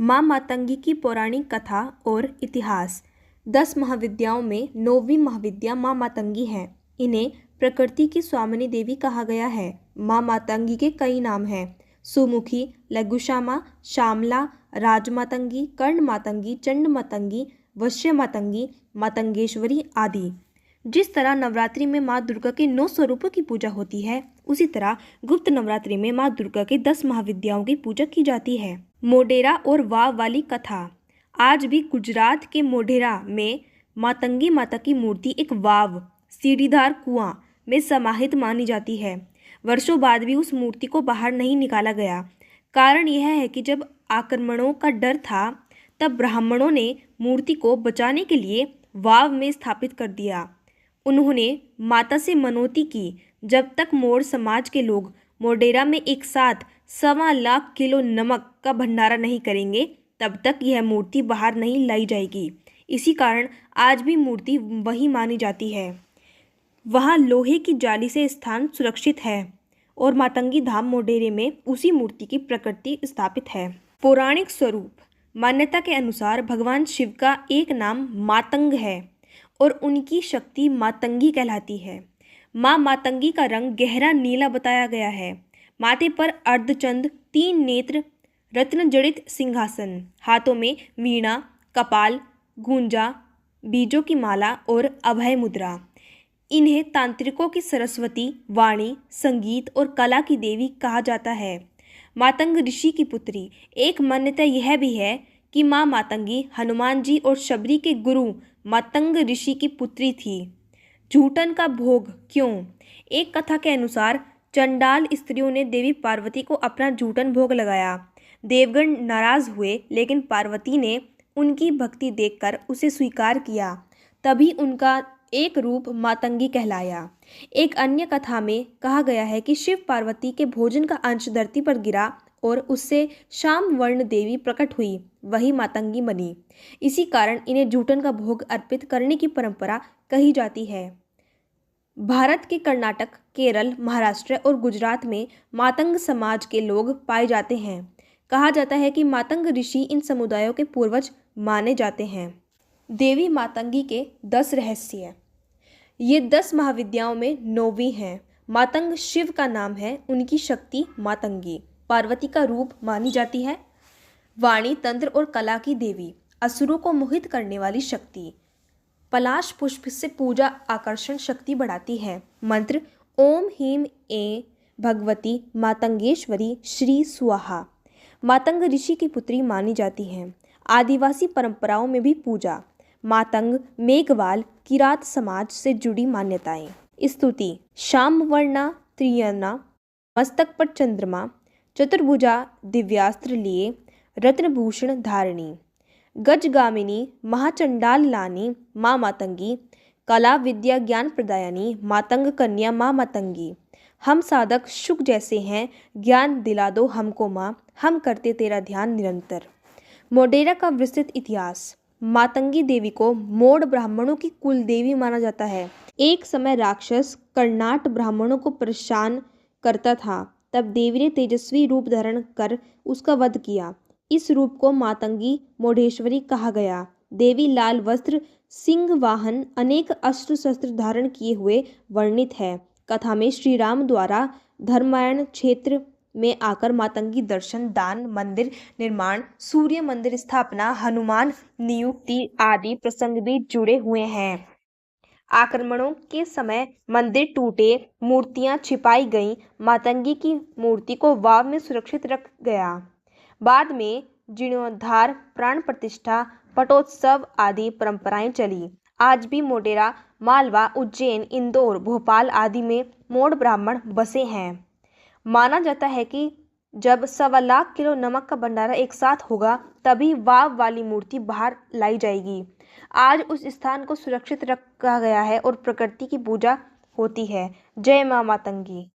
माँ मातंगी की पौराणिक कथा और इतिहास। 10 महाविद्याओं में 9वीं महाविद्या माँ मातंगी है। इन्हें प्रकृति की स्वामिनी देवी कहा गया है। माँ मातंगी के कई नाम हैं: सुमुखी, लघुश्यामा, श्यामला, राजमातंगी, कर्ण मातंगी, चंड मातंगी, वश्य मातंगी, मातंगेश्वरी आदि। जिस तरह नवरात्रि में माँ दुर्गा के 9 स्वरूपों की पूजा होती है, उसी तरह गुप्त नवरात्रि में माँ दुर्गा के 10 महाविद्याओं की पूजा की जाती है। मोढेरा और वाव वाली कथा। आज भी गुजरात के मोढेरा में मातंगी माता की मूर्ति एक वाव सीढ़ीदार कुआं में समाहित मानी जाती है। वर्षों बाद भी उस मूर्ति को बाहर नहीं निकाला गया। कारण यह है कि जब आक्रमणों का डर था, तब ब्राह्मणों ने मूर्ति को बचाने के लिए वाव में स्थापित कर दिया। उन्होंने माता से मनौती की, जब तक मोड़ समाज के लोग मोढेरा में एक साथ 1.25 लाख किलो नमक का भंडारा नहीं करेंगे, तब तक यह मूर्ति बाहर नहीं लाई जाएगी। इसी कारण आज भी मूर्ति वही मानी जाती है। वहाँ लोहे की जाली से स्थान सुरक्षित है और मातंगी धाम मोढेरे में उसी मूर्ति की प्रकृति स्थापित है। पौराणिक स्वरूप। मान्यता के अनुसार भगवान शिव का एक नाम मातंग है और उनकी शक्ति मातंगी कहलाती है। माँ मातंगी का रंग गहरा नीला बताया गया है। माथे पर अर्धचंद्र, 3 नेत्र, रत्न जड़ित सिंहासन, हाथों में वीणा, कपाल, गुंजा, बीजों की माला और अभय मुद्रा। इन्हें तांत्रिकों की सरस्वती, वाणी, संगीत और कला की देवी कहा जाता है। मातंग ऋषि की पुत्री। एक मान्यता यह भी है कि माँ मातंगी हनुमान जी और शबरी के गुरु मातंग ऋषि की पुत्री थी। जूठन का भोग क्यों? एक कथा के अनुसार चंडाल स्त्रियों ने देवी पार्वती को अपना जूठन भोग लगाया। देवगण नाराज हुए, लेकिन पार्वती ने उनकी भक्ति देखकर उसे स्वीकार किया। तभी उनका एक रूप मातंगी कहलाया। एक अन्य कथा में कहा गया है कि शिव पार्वती के भोजन का अंश धरती पर गिरा और उससे श्याम वर्ण देवी प्रकट हुई, वही मातंगी बनी। इसी कारण इन्हें जूठन का भोग अर्पित करने की परंपरा कही जाती है। भारत के कर्नाटक, केरल, महाराष्ट्र और गुजरात में मातंग समाज के लोग पाए जाते हैं। कहा जाता है कि मातंग ऋषि इन समुदायों के पूर्वज माने जाते हैं। देवी मातंगी के 10 रहस्य। ये 10 महाविद्याओं में 9वीं हैं। मातंग शिव का नाम है, उनकी शक्ति मातंगी। पार्वती का रूप मानी जाती है। वाणी, तंत्र और कला की देवी। असुरों को मोहित करने वाली शक्ति। पलाश पुष्प से पूजा आकर्षण शक्ति बढ़ाती है। मंत्र ओम ह्रीं ऐं भगवती मातंगेश्वरी श्री स्वाहा। मातंग ऋषि की पुत्री मानी जाती हैं। आदिवासी परंपराओं में भी पूजा। मातंग, मेघवाल, किरात समाज से जुड़ी मान्यताएं। स्तुति। श्याम वर्णा त्रियना, मस्तक पर चंद्रमा, चतुर्भुजा दिव्यास्त्र लिए, रत्नभूषण धारिणी। गजगामिनी, महाचंडाल लानी माँ मातंगी। कला विद्या ज्ञान प्रदायनी मातंग कन्या माँ मातंगी। हम साधक शुक जैसे हैं, ज्ञान दिला दो हमको माँ, हम करते तेरा ध्यान निरंतर। मोढेरा का विस्तृत इतिहास। मातंगी देवी को मोड़ ब्राह्मणों की कुल देवी माना जाता है। एक समय राक्षस कर्नाट ब्राह्मणों को परेशान करता था, तब देवी ने तेजस्वी रूप धारण कर उसका वध किया। इस रूप को मातंगी मोढेश्वरी कहा गया। देवी लाल वस्त्र, सिंह वाहन, अनेक अस्त्र शस्त्र धारण किए हुए वर्णित है। कथा में श्री राम द्वारा धर्मायण क्षेत्र में आकर मातंगी दर्शन, दान, मंदिर निर्माण, सूर्य मंदिर स्थापना, हनुमान नियुक्ति आदि प्रसंग भी जुड़े हुए हैं। आक्रमणों के समय मंदिर टूटे, मूर्तियां छिपाई गईं। मातंगी की मूर्ति को वाव में सुरक्षित रख गया। बाद में जीर्णोद्धार, प्राण प्रतिष्ठा, पटोत्सव आदि परंपराएं चली। आज भी मोढेरा, मालवा, उज्जैन, इंदौर, भोपाल आदि में मोड़ ब्राह्मण बसे हैं। माना जाता है कि जब 1.25 लाख किलो नमक का भंडारा एक साथ होगा, तभी वाव वाली मूर्ति बाहर लाई जाएगी। आज उस स्थान को सुरक्षित रखा गया है और प्रकृति की पूजा होती है। जय मां मातंगी।